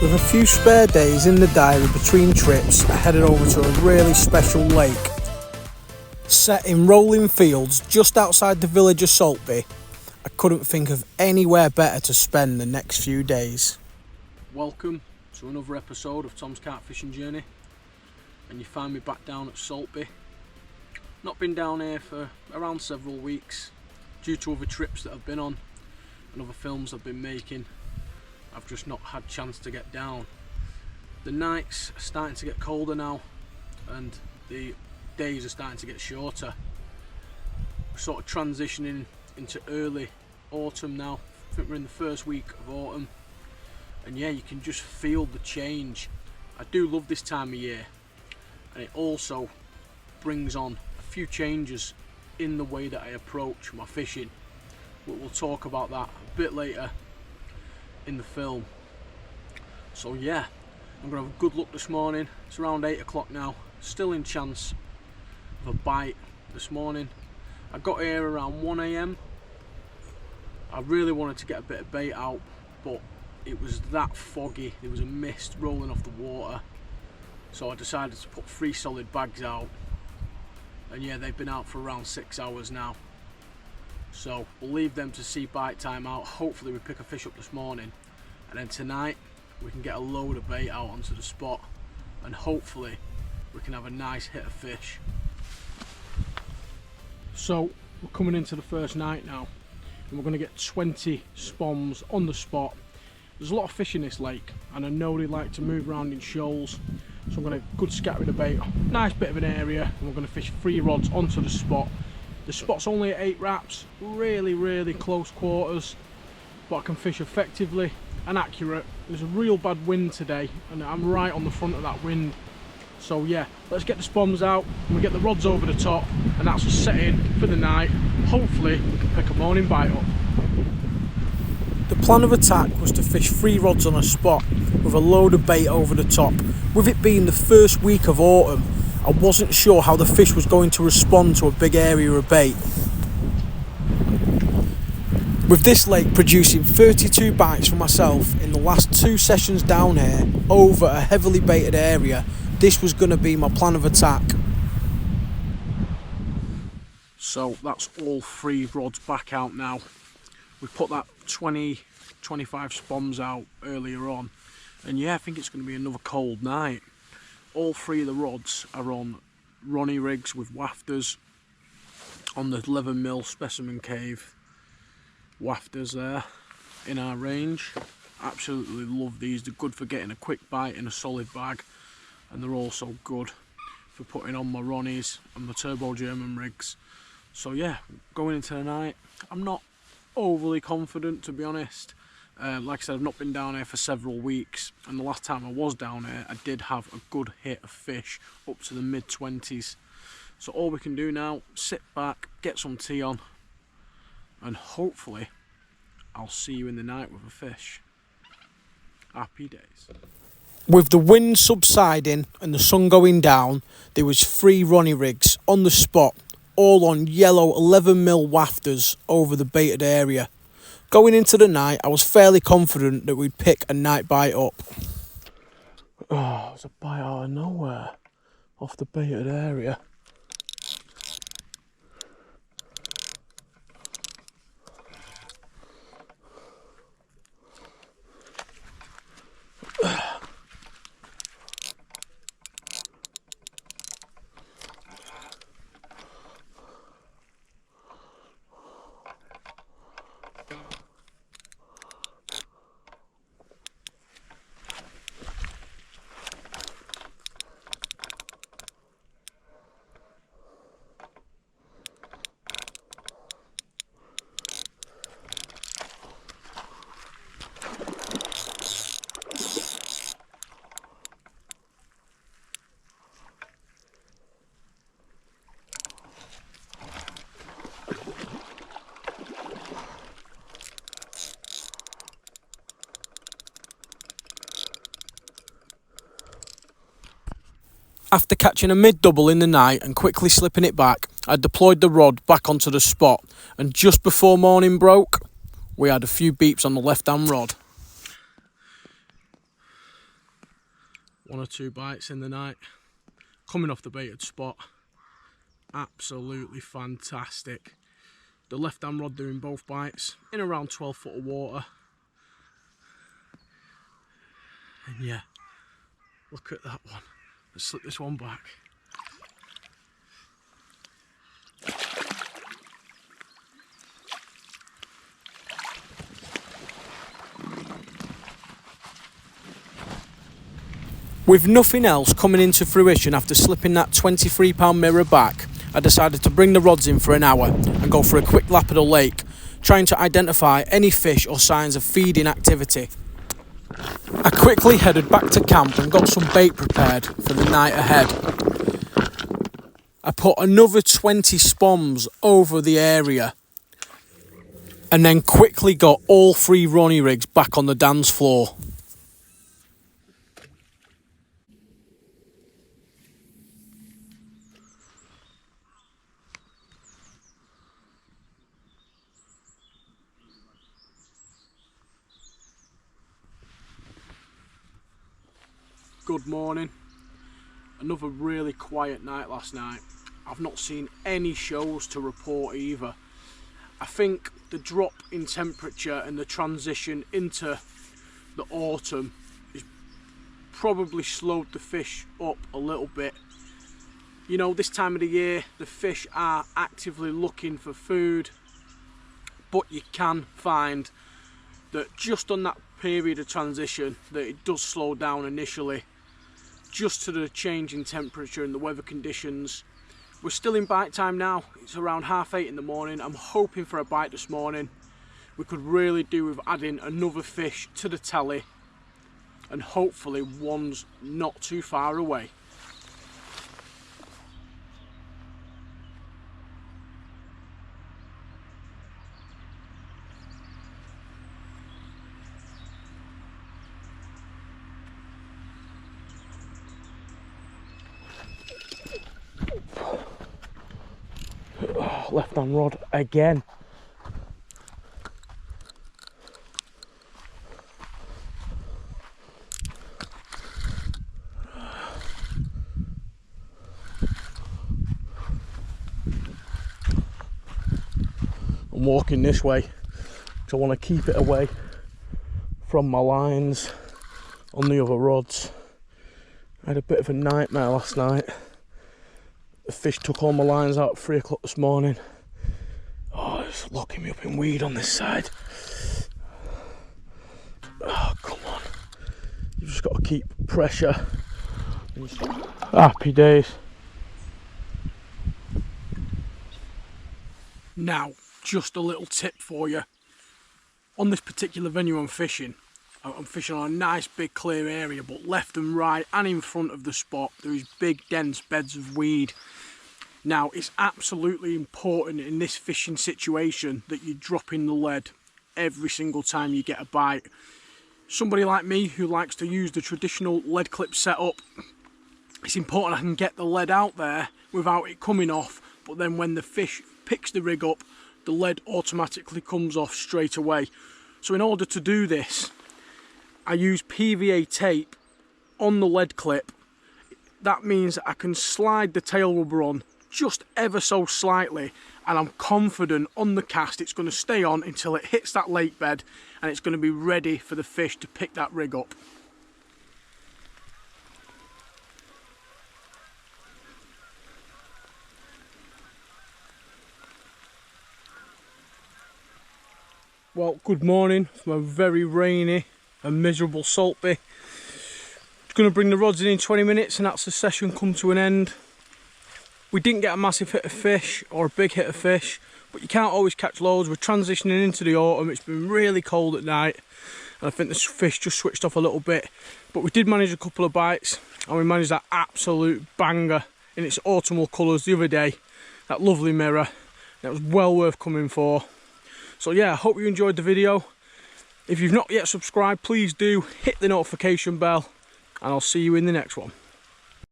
With a few spare days in the diary between trips, I headed over to a really special lake. Set in rolling fields just outside the village of Saltby, I couldn't think of anywhere better to spend the next few days. Welcome to another episode of Tom's Carp Fishing Journey, and you find me back down at Saltby. Not been down here for around several weeks due to other trips that I've been on and other films I've been making. I've just not had a chance to get down. The nights are starting to get colder now and the days are starting to get shorter. We're sort of transitioning into early autumn now. I think we're in the first week of autumn, and yeah, you can just feel the change. I do love this time of year, and it also brings on a few changes in the way that I approach my fishing. But we'll talk about that a bit later in the film. So yeah, I'm gonna have a good look this morning. It's around 8 o'clock now, still in chance of a bite this morning. I got here around 1 AM. I really wanted to get a bit of bait out, but it was that foggy. There was a mist rolling off the water, so I decided to put 3 solid bags out, and yeah, they've been out for around 6 hours now. So we'll leave them to see bite time out. Hopefully we pick a fish up this morning, and then tonight we can get a load of bait out onto the spot, and hopefully we can have a nice hit of fish. So we're coming into the first night now, and we're going to get 20 spoms on the spot. There's a lot of fish in this lake, and I know they like to move around in shoals, so I'm going to good scatter with the bait. Nice bit of an area, and we're going to fish 3 rods onto the spot. The spot's only at 8 wraps, really close quarters, but I can fish effectively and accurate. There's a real bad wind today, and I'm right on the front of that wind. So yeah, let's get the spoms out and we get the rods over the top, and that's us set in for the night. Hopefully we can pick a morning bite up. The plan of attack was to fish 3 rods on a spot with a load of bait over the top. With it being the first week of autumn, I wasn't sure how the fish was going to respond to a big area of bait. With this lake producing 32 bites for myself in the last 2 sessions down here over a heavily baited area, this was going to be my plan of attack. So that's all 3 rods back out now. We put that 25 spoms out earlier on, and yeah, I think it's going to be another cold night. All 3 of the rods are on Ronnie rigs with wafters on the 11mm Specimen Cave wafters there in our range. Absolutely love these. They're good for getting a quick bite in a solid bag, and they're also good for putting on my Ronnies and my Turbo German rigs. So yeah, going into the night, I'm not overly confident, to be honest. Like I said, I've not been down here for several weeks, and the last time I was down here I did have a good hit of fish up to the mid-20s. So all we can do now, sit back, get some tea on, and hopefully I'll see you in the night with a fish. Happy days. With the wind subsiding and the sun going down, there was 3 Ronnie rigs on the spot, all on yellow 11mm wafters over the baited area. Going into the night, I was fairly confident that we'd pick a night bite up. Oh, it was a bite out of nowhere, off the baited area. After catching a mid-double in the night and quickly slipping it back, I deployed the rod back onto the spot, and just before morning broke, we had a few beeps on the left-hand rod. 1 or 2 bites in the night, coming off the baited spot. Absolutely fantastic. The left hand rod doing both bites in around 12 foot of water. And yeah, look at that one. Let's slip this one back. With nothing else coming into fruition after slipping that £23 mirror back, I decided to bring the rods in for an hour and go for a quick lap of the lake, trying to identify any fish or signs of feeding activity. I quickly headed back to camp and got some bait prepared for the night ahead. I put another 20 spoms over the area and then quickly got all 3 Ronnie rigs back on the dance floor. Good morning. Another really quiet night last night. I've not seen any shows to report either. I think the drop in temperature and the transition into the autumn has probably slowed the fish up a little bit. You know, this time of the year the fish are actively looking for food, but you can find that just on that period of transition that it does slow down initially, just to the change in temperature and the weather conditions. We're still in bite time now. It's around 8:30 in the morning. I'm hoping for a bite this morning. We could really do with adding another fish to the tally, and hopefully one's not too far away. Left hand rod again. I'm walking this way because I want to keep it away from my lines on the other rods. I had a bit of a nightmare last night. The fish took all my lines out at 3 o'clock this morning. Oh, it's locking me up in weed on this side. Oh, come on. You've just got to keep pressure. Happy days. Now, just a little tip for you. On this particular venue I'm fishing on a nice big clear area, but left and right and in front of the spot there is big dense beds of weed. Now, it's absolutely important in this fishing situation that you drop in the lead every single time you get a bite. Somebody like me who likes to use the traditional lead clip setup, it's important I can get the lead out there without it coming off, but then when the fish picks the rig up, the lead automatically comes off straight away. So in order to do this, I use PVA tape on the lead clip. That means I can slide the tail rubber on just ever so slightly, and I'm confident on the cast it's going to stay on until it hits that lake bed and it's going to be ready for the fish to pick that rig up. Well, good morning from a very rainy and miserable Saltby. Just going to bring the rods in 20 minutes and that's the session come to an end. We didn't get a massive hit of fish or a big hit of fish, but you can't always catch loads. We're transitioning into the autumn. It's been really cold at night and I think the fish just switched off a little bit, but we did manage a couple of bites and we managed that absolute banger in its autumnal colours the other day, that lovely mirror. It was well worth coming for. So yeah, I hope you enjoyed the video. If you've not yet subscribed, please do hit the notification bell and I'll see you in the next one.